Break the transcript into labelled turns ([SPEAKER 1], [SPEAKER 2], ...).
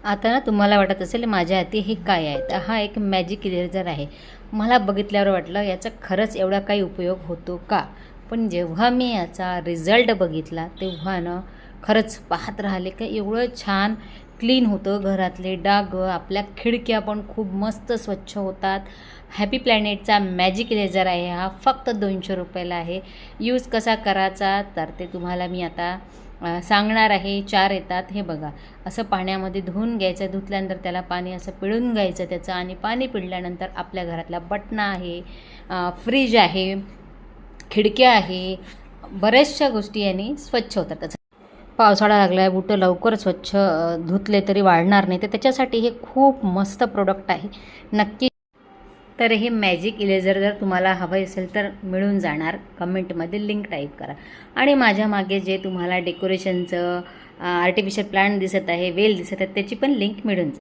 [SPEAKER 1] आता ना तुम्हाला वाटत असेल माझ्या हाती हे काय आहे, तर हा एक मॅजिक इरेझर आहे. मला बघितल्यावर वाटलं याचा खरंच एवढा काही उपयोग होतो का? पण जेव्हा मी याचा रिझल्ट बघितला तेव्हा ना खरंच पाहत राहिले की एवढं छान क्लीन होतं. घरातले डाग, आपल्या खिडक्या पण खूप मस्त स्वच्छ होतात. हॅपी प्लॅनेटचा मॅजिक इरेझर आहे हा. फक्त 200 रुपयाला आहे. यूज कसा करायचा तर ते तुम्हाला मी आता सांगणार आहे. 4 येतात हे बघा. असं पाण्यामध्ये धुवून घ्यायचं. धुतल्यानंतर त्याला पाणी असं पिळून घ्यायचं त्याचं, आणि पाणी पिळल्यानंतर आपल्या घरातल्या बटणं आहे, फ्रीज आहे, खिडक्या आहे, बऱ्याचशा गोष्टी यांनी स्वच्छ होतात. त्याचं पावसाळा लागला आहे, बुटं लवकर स्वच्छ धुतले तरी वाढणार नाही, तर त्याच्यासाठी हे खूप मस्त प्रोडक्ट आहे. नक्की. तर हे मॅजिक इरेझर जर तुम्हाला हवं असेल तर मिळून जाणार. कमेंटमध्ये लिंक टाईप करा. आणि माझ्या मागे जे तुम्हाला डेकोरेशनचं आर्टिफिशियल प्लांट दिसत आहे, वेल दिसत आहे, त्याची पण लिंक मिळून जाईल.